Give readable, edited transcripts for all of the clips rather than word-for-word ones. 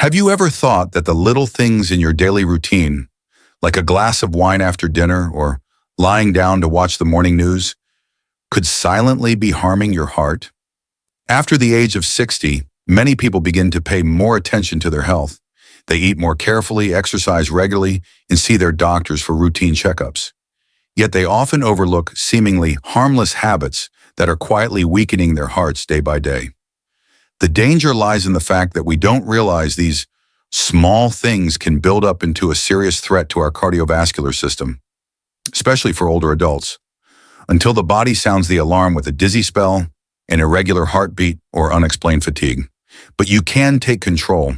Have you ever thought that the little things in your daily routine, like a glass of wine after dinner or lying down to watch the morning news, could silently be harming your heart? After the age of 60, many people begin to pay more attention to their health. They eat more carefully, exercise regularly, and see their doctors for routine checkups. Yet they often overlook seemingly harmless habits that are quietly weakening their hearts day by day. The danger lies in the fact that we don't realize these small things can build up into a serious threat to our cardiovascular system, especially for older adults, until the body sounds the alarm with a dizzy spell, an irregular heartbeat, or unexplained fatigue. But you can take control.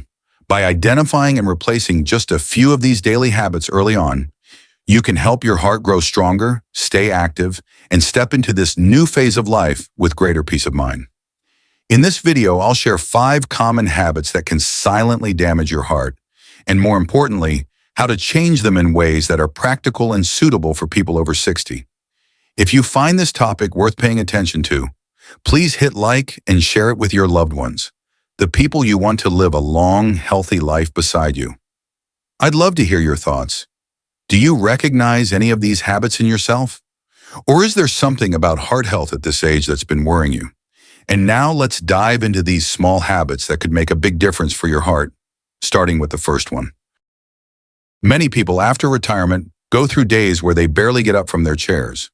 By identifying and replacing just a few of these daily habits early on, you can help your heart grow stronger, stay active, and step into this new phase of life with greater peace of mind. In this video, I'll share 5 common habits that can silently damage your heart, and more importantly, how to change them in ways that are practical and suitable for people over 60. If you find this topic worth paying attention to, please hit like and share it with your loved ones, the people you want to live a long, healthy life beside you. I'd love to hear your thoughts. Do you recognize any of these habits in yourself? Or is there something about heart health at this age that's been worrying you? And now let's dive into these small habits that could make a big difference for your heart, starting with the first one. Many people after retirement go through days where they barely get up from their chairs.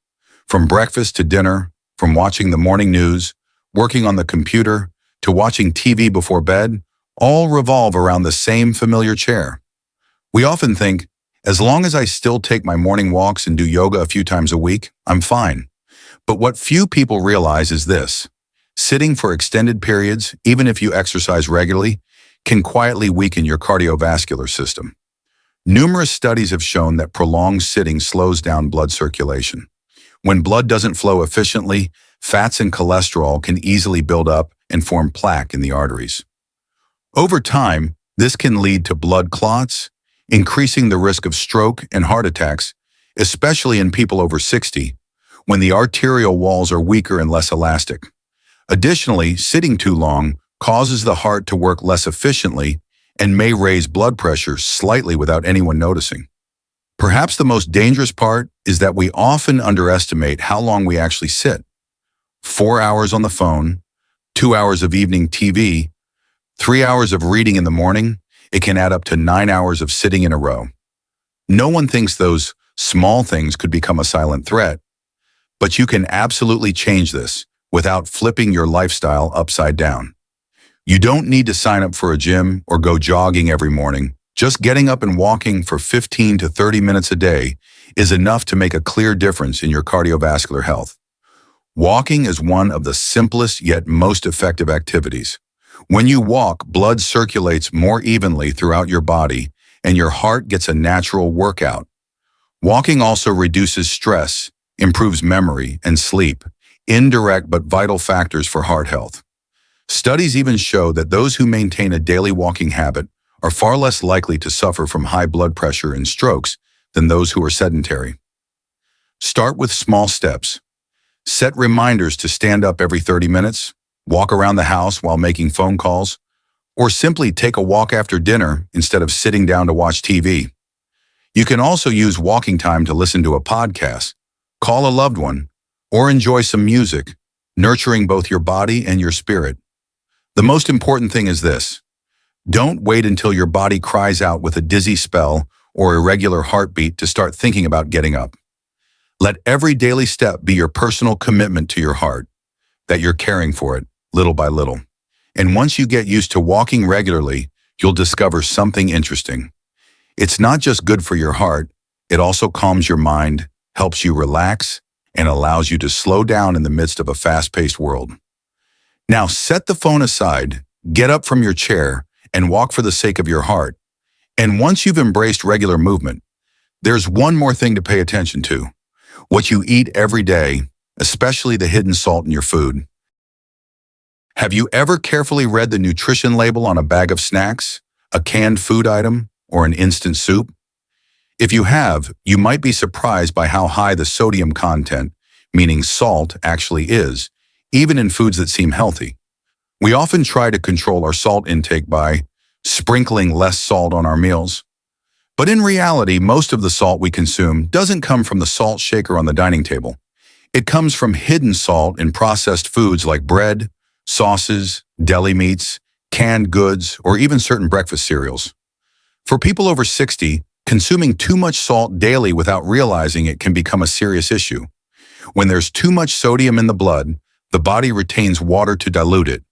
From breakfast to dinner, from watching the morning news, working on the computer, to watching TV before bed, all revolve around the same familiar chair. We often think, as long as I still take my morning walks and do yoga a few times a week, I'm fine. But what few people realize is this: sitting for extended periods, even if you exercise regularly, can quietly weaken your cardiovascular system. Numerous studies have shown that prolonged sitting slows down blood circulation. When blood doesn't flow efficiently, fats and cholesterol can easily build up and form plaque in the arteries. Over time, this can lead to blood clots, increasing the risk of stroke and heart attacks, especially in people over 60, when the arterial walls are weaker and less elastic. Additionally, sitting too long causes the heart to work less efficiently and may raise blood pressure slightly without anyone noticing. Perhaps the most dangerous part is that we often underestimate how long we actually sit. 4 hours on the phone, 2 hours of evening TV, 3 hours of reading in the morning, it can add up to 9 hours of sitting in a row. No one thinks those small things could become a silent threat, but you can absolutely change this without flipping your lifestyle upside down. You don't need to sign up for a gym or go jogging every morning. Just getting up and walking for 15 to 30 minutes a day is enough to make a clear difference in your cardiovascular health. Walking is one of the simplest yet most effective activities. When you walk, blood circulates more evenly throughout your body, and your heart gets a natural workout. Walking also reduces stress, improves memory and sleep, indirect but vital factors for heart health. Studies even show that those who maintain a daily walking habit are far less likely to suffer from high blood pressure and strokes than those who are sedentary. Start with small steps. Set reminders to stand up every 30 minutes, walk around the house while making phone calls, or simply take a walk after dinner instead of sitting down to watch TV. You can also use walking time to listen to a podcast, call a loved one, or enjoy some music, nurturing both your body and your spirit. The most important thing is this: don't wait until your body cries out with a dizzy spell or irregular heartbeat to start thinking about getting up. Let every daily step be your personal commitment to your heart, that you're caring for it little by little. And once you get used to walking regularly, you'll discover something interesting. It's not just good for your heart, it also calms your mind, helps you relax, and allows you to slow down in the midst of a fast-paced world. Now set the phone aside, get up from your chair, and walk for the sake of your heart. And once you've embraced regular movement, there's one more thing to pay attention to: what you eat every day, especially the hidden salt in your food. Have you ever carefully read the nutrition label on a bag of snacks, a canned food item, or an instant soup? If you have, you might be surprised by how high the sodium content, meaning salt, actually is, even in foods that seem healthy. We often try to control our salt intake by sprinkling less salt on our meals. But in reality, most of the salt we consume doesn't come from the salt shaker on the dining table. It comes from hidden salt in processed foods like bread, sauces, deli meats, canned goods, or even certain breakfast cereals. For people over 60, consuming too much salt daily without realizing it can become a serious issue. When there's too much sodium in the blood, the body retains water to dilute it.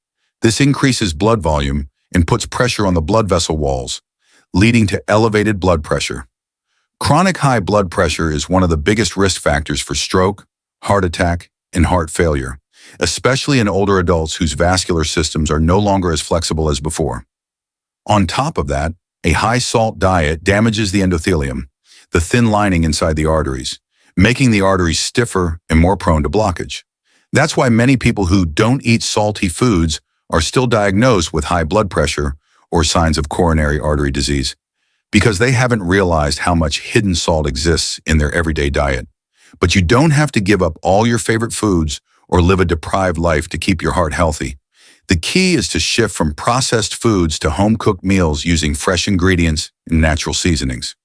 This increases blood volume and puts pressure on the blood vessel walls, leading to elevated blood pressure. Chronic high blood pressure is one of the biggest risk factors for stroke, heart attack, and heart failure, especially in older adults whose vascular systems are no longer as flexible as before. On top of that, a high-salt diet damages the endothelium, the thin lining inside the arteries, making the arteries stiffer and more prone to blockage. That's why many people who don't eat salty foods are still diagnosed with high blood pressure or signs of coronary artery disease, because they haven't realized how much hidden salt exists in their everyday diet. But you don't have to give up all your favorite foods or live a deprived life to keep your heart healthy. The key is to shift from processed foods to home-cooked meals using fresh ingredients and natural seasonings.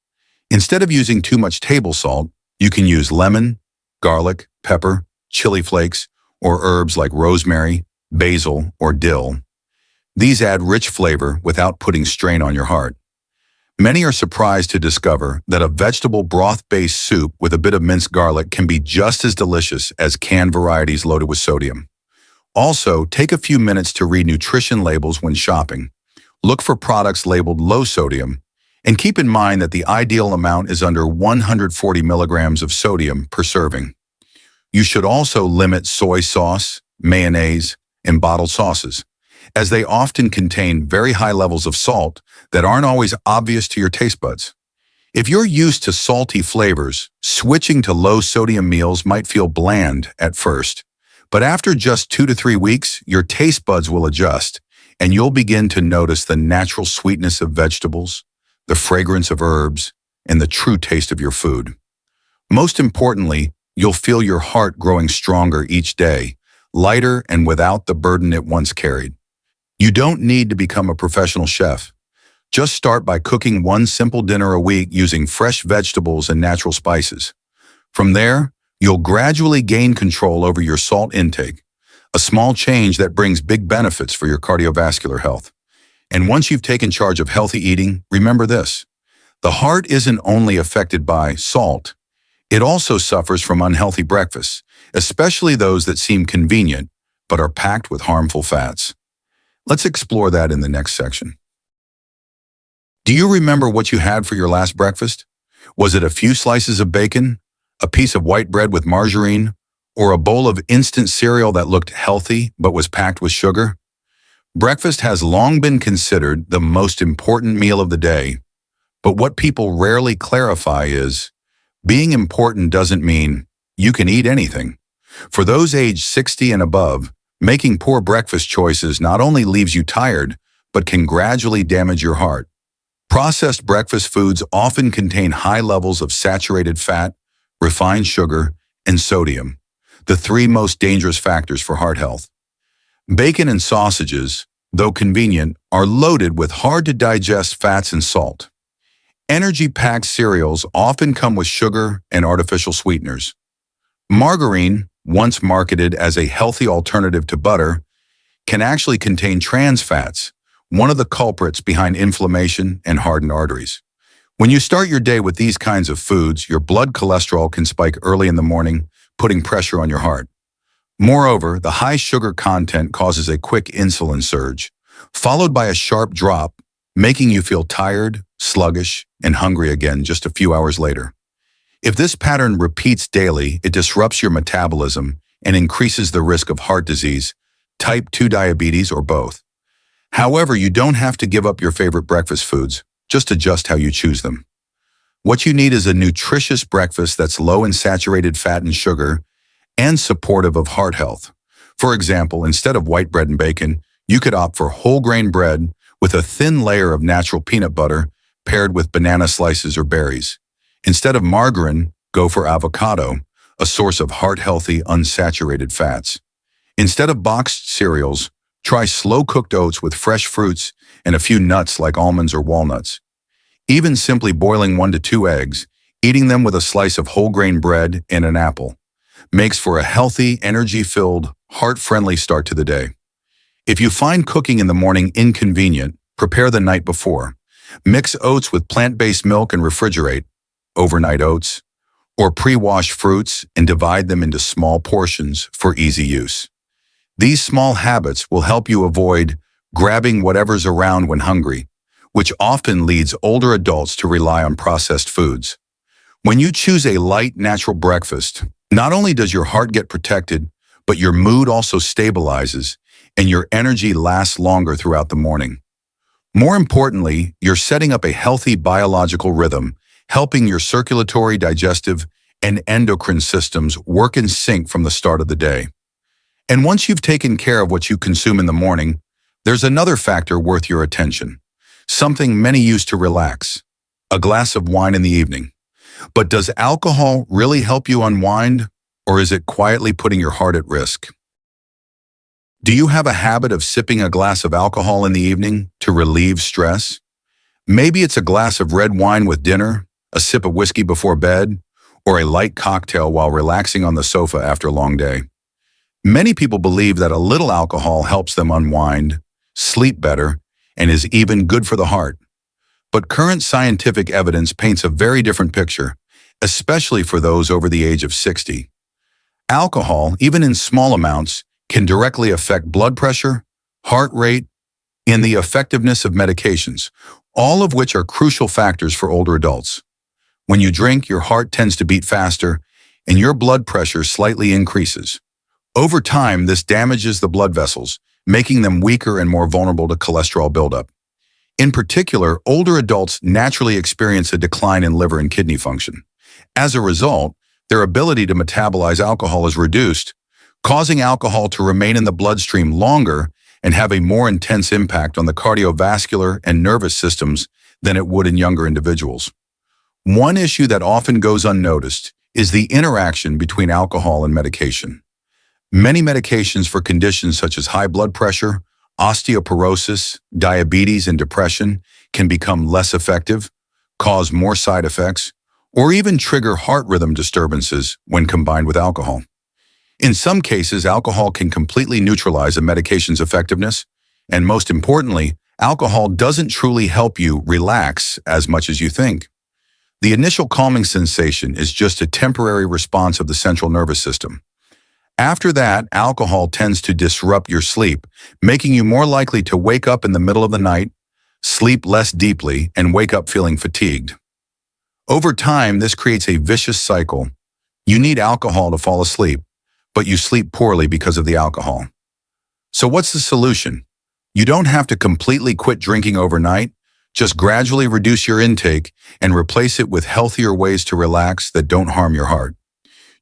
Instead of using too much table salt, you can use lemon, garlic, pepper, chili flakes, or herbs like rosemary, basil, or dill. These add rich flavor without putting strain on your heart. Many are surprised to discover that a vegetable broth-based soup with a bit of minced garlic can be just as delicious as canned varieties loaded with sodium. Also, take a few minutes to read nutrition labels when shopping. Look for products labeled low sodium, and keep in mind that the ideal amount is under 140 milligrams of sodium per serving. You should also limit soy sauce, mayonnaise, and bottled sauces, as they often contain very high levels of salt that aren't always obvious to your taste buds. If you're used to salty flavors, switching to low-sodium meals might feel bland at first. But after just 2 to 3 weeks, your taste buds will adjust, and you'll begin to notice the natural sweetness of vegetables, the fragrance of herbs, and the true taste of your food. Most importantly, you'll feel your heart growing stronger each day, lighter and without the burden it once carried. You don't need to become a professional chef. Just start by cooking one simple dinner a week using fresh vegetables and natural spices. From there, you'll gradually gain control over your salt intake, a small change that brings big benefits for your cardiovascular health. And once you've taken charge of healthy eating, remember this: the heart isn't only affected by salt, it also suffers from unhealthy breakfasts, especially those that seem convenient but are packed with harmful fats. Let's explore that in the next section. Do you remember what you had for your last breakfast? Was it a few slices of bacon, a piece of white bread with margarine, or a bowl of instant cereal that looked healthy but was packed with sugar? Breakfast has long been considered the most important meal of the day, but what people rarely clarify is, being important doesn't mean you can eat anything. For those aged 60 and above, making poor breakfast choices not only leaves you tired, but can gradually damage your heart. Processed breakfast foods often contain high levels of saturated fat, refined sugar, and sodium, the 3 most dangerous factors for heart health. Bacon and sausages, though convenient, are loaded with hard-to-digest fats and salt. Energy-packed cereals often come with sugar and artificial sweeteners. Margarine, once marketed as a healthy alternative to butter, can actually contain trans fats, one of the culprits behind inflammation and hardened arteries. When you start your day with these kinds of foods, your blood cholesterol can spike early in the morning, putting pressure on your heart. Moreover, the high sugar content causes a quick insulin surge, followed by a sharp drop, making you feel tired, sluggish, and hungry again just a few hours later. If this pattern repeats daily, it disrupts your metabolism and increases the risk of heart disease, type 2 diabetes, or both. However, you don't have to give up your favorite breakfast foods, just adjust how you choose them. What you need is a nutritious breakfast that's low in saturated fat and sugar and supportive of heart health. For example, instead of white bread and bacon, you could opt for whole grain bread with a thin layer of natural peanut butter paired with banana slices or berries. Instead of margarine, go for avocado, a source of heart-healthy, unsaturated fats. Instead of boxed cereals, Try slow-cooked oats with fresh fruits and a few nuts like almonds or walnuts. Even simply boiling 1 to 2 eggs, eating them with a slice of whole grain bread and an apple, makes for a healthy, energy-filled, heart-friendly start to the day. If you find cooking in the morning inconvenient, prepare the night before. Mix oats with plant-based milk and refrigerate, overnight oats, or pre-wash fruits and divide them into small portions for easy use. These small habits will help you avoid grabbing whatever's around when hungry, which often leads older adults to rely on processed foods. When you choose a light, natural breakfast, not only does your heart get protected, but your mood also stabilizes and your energy lasts longer throughout the morning. More importantly, you're setting up a healthy biological rhythm, helping your circulatory, digestive, and endocrine systems work in sync from the start of the day. And once you've taken care of what you consume in the morning, there's another factor worth your attention. Something many use to relax: a glass of wine in the evening. But does alcohol really help you unwind, or is it quietly putting your heart at risk? Do you have a habit of sipping a glass of alcohol in the evening to relieve stress? Maybe it's a glass of red wine with dinner, a sip of whiskey before bed, or a light cocktail while relaxing on the sofa after a long day. Many people believe that a little alcohol helps them unwind, sleep better, and is even good for the heart. But current scientific evidence paints a very different picture, especially for those over the age of 60. Alcohol, even in small amounts, can directly affect blood pressure, heart rate, and the effectiveness of medications, all of which are crucial factors for older adults. When you drink, your heart tends to beat faster, and your blood pressure slightly increases. Over time, this damages the blood vessels, making them weaker and more vulnerable to cholesterol buildup. In particular, older adults naturally experience a decline in liver and kidney function. As a result, their ability to metabolize alcohol is reduced, causing alcohol to remain in the bloodstream longer and have a more intense impact on the cardiovascular and nervous systems than it would in younger individuals. One issue that often goes unnoticed is the interaction between alcohol and medication. Many medications for conditions such as high blood pressure, osteoporosis, diabetes, and depression can become less effective, cause more side effects, or even trigger heart rhythm disturbances when combined with alcohol. In some cases, alcohol can completely neutralize a medication's effectiveness, and most importantly, alcohol doesn't truly help you relax as much as you think. The initial calming sensation is just a temporary response of the central nervous system. After that, alcohol tends to disrupt your sleep, making you more likely to wake up in the middle of the night, sleep less deeply, and wake up feeling fatigued. Over time, this creates a vicious cycle. You need alcohol to fall asleep, but you sleep poorly because of the alcohol. So what's the solution? You don't have to completely quit drinking overnight. Just gradually reduce your intake and replace it with healthier ways to relax that don't harm your heart.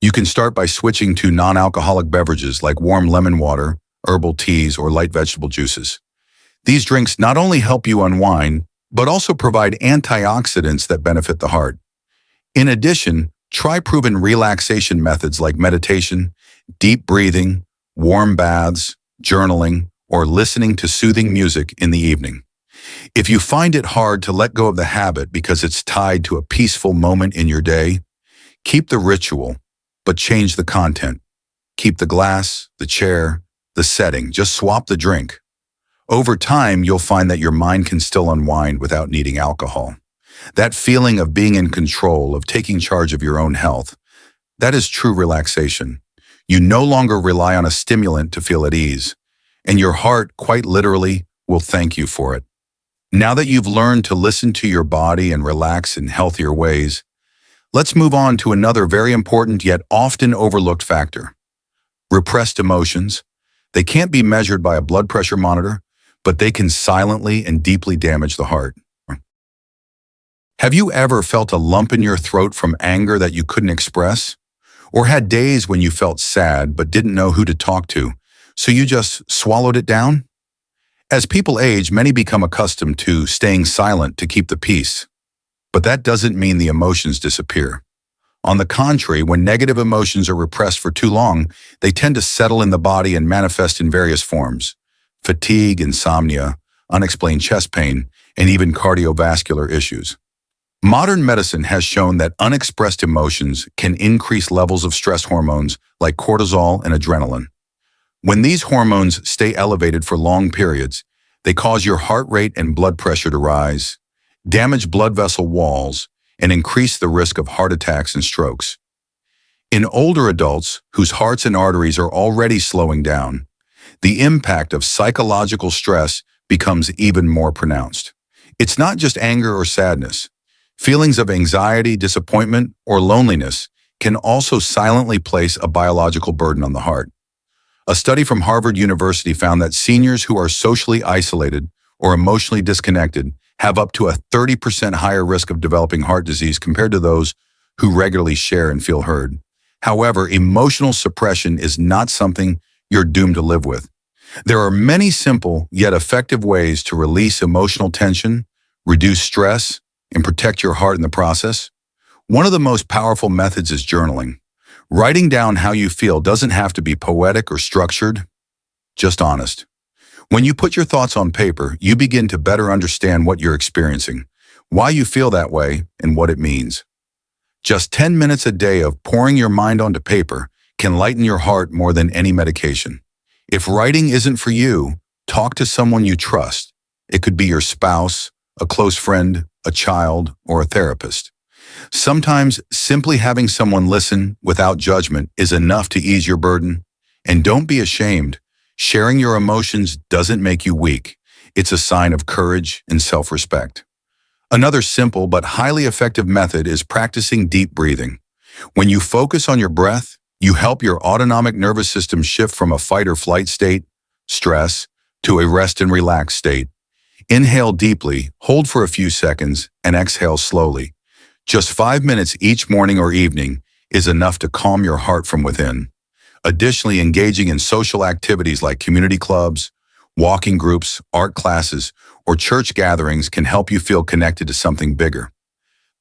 You can start by switching to non-alcoholic beverages like warm lemon water, herbal teas, or light vegetable juices. These drinks not only help you unwind, but also provide antioxidants that benefit the heart. In addition, try proven relaxation methods like meditation, deep breathing, warm baths, journaling, or listening to soothing music in the evening. If you find it hard to let go of the habit because it's tied to a peaceful moment in your day, keep the ritual, but change the content. Keep the glass, the chair, the setting, just swap the drink. Over time, you'll find that your mind can still unwind without needing alcohol. That feeling of being in control, of taking charge of your own health, that is true relaxation. You no longer rely on a stimulant to feel at ease, and your heart, quite literally, will thank you for it. Now that you've learned to listen to your body and relax in healthier ways, let's move on to another very important yet often overlooked factor: repressed emotions. They can't be measured by a blood pressure monitor, but they can silently and deeply damage the heart. Have you ever felt a lump in your throat from anger that you couldn't express? Or had days when you felt sad but didn't know who to talk to, so you just swallowed it down? As people age, many become accustomed to staying silent to keep the peace. But that doesn't mean the emotions disappear. On the contrary, when negative emotions are repressed for too long, they tend to settle in the body and manifest in various forms: fatigue, insomnia, unexplained chest pain, and even cardiovascular issues. Modern medicine has shown that unexpressed emotions can increase levels of stress hormones like cortisol and adrenaline. When these hormones stay elevated for long periods, they cause your heart rate and blood pressure to rise, damage blood vessel walls, and increase the risk of heart attacks and strokes. In older adults whose hearts and arteries are already slowing down, the impact of psychological stress becomes even more pronounced. It's not just anger or sadness. Feelings of anxiety, disappointment, or loneliness can also silently place a biological burden on the heart. A study from Harvard University found that seniors who are socially isolated or emotionally disconnected have up to a 30% higher risk of developing heart disease compared to those who regularly share and feel heard. However, emotional suppression is not something you're doomed to live with. There are many simple yet effective ways to release emotional tension, reduce stress, and protect your heart in the process. One of the most powerful methods is journaling. Writing down how you feel doesn't have to be poetic or structured, just honest. When you put your thoughts on paper, you begin to better understand what you're experiencing, why you feel that way, and what it means. Just 10 minutes a day of pouring your mind onto paper can lighten your heart more than any medication. If writing isn't for you, talk to someone you trust. It could be your spouse, a close friend, a child, or a therapist. Sometimes simply having someone listen without judgment is enough to ease your burden. And don't be ashamed. Sharing your emotions doesn't make you weak. It's a sign of courage and self-respect. Another simple but highly effective method is practicing deep breathing. When you focus on your breath, you help your autonomic nervous system shift from a fight or flight state, stress, to a rest and relax state. Inhale deeply, hold for a few seconds, and exhale slowly. Just 5 minutes each morning or evening is enough to calm your heart from within. Additionally, engaging in social activities like community clubs, walking groups, art classes, or church gatherings can help you feel connected to something bigger.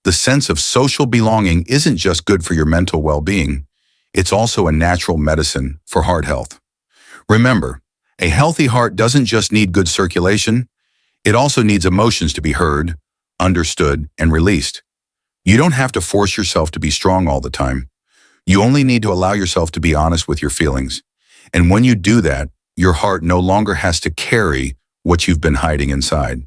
The sense of social belonging isn't just good for your mental well-being, it's also a natural medicine for heart health. Remember, a healthy heart doesn't just need good circulation, it also needs emotions to be heard, understood, and released. You don't have to force yourself to be strong all the time. You only need to allow yourself to be honest with your feelings. And when you do that, your heart no longer has to carry what you've been hiding inside.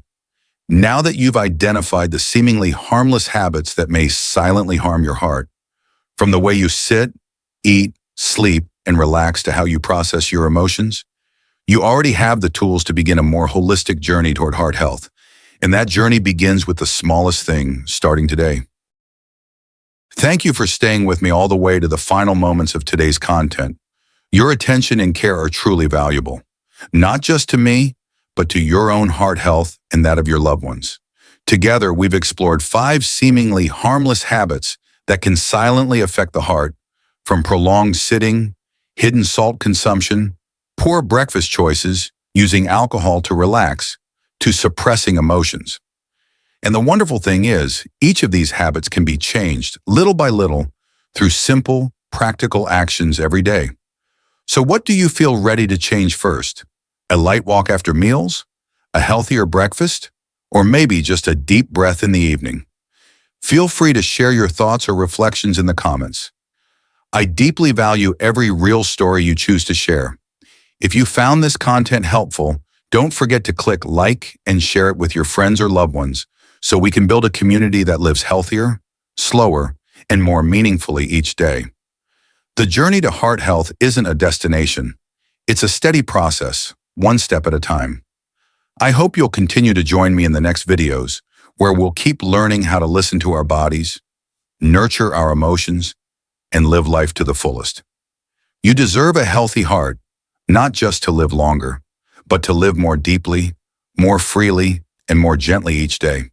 Now that you've identified the seemingly harmless habits that may silently harm your heart, from the way you sit, eat, sleep, and relax to how you process your emotions, you already have the tools to begin a more holistic journey toward heart health. And that journey begins with the smallest thing, starting today. Thank you for staying with me all the way to the final moments of today's content. Your attention and care are truly valuable, not just to me, but to your own heart health and that of your loved ones. Together, we've explored 5 seemingly harmless habits that can silently affect the heart, from prolonged sitting, hidden salt consumption, poor breakfast choices, using alcohol to relax, to suppressing emotions. And the wonderful thing is, each of these habits can be changed little by little through simple, practical actions every day. So what do you feel ready to change first? A light walk after meals? A healthier breakfast? Or maybe just a deep breath in the evening? Feel free to share your thoughts or reflections in the comments. I deeply value every real story you choose to share. If you found this content helpful, don't forget to click like and share it with your friends or loved ones so we can build a community that lives healthier, slower, and more meaningfully each day. The journey to heart health isn't a destination. It's a steady process, one step at a time. I hope you'll continue to join me in the next videos, where we'll keep learning how to listen to our bodies, nurture our emotions, and live life to the fullest. You deserve a healthy heart, not just to live longer, but to live more deeply, more freely, and more gently each day.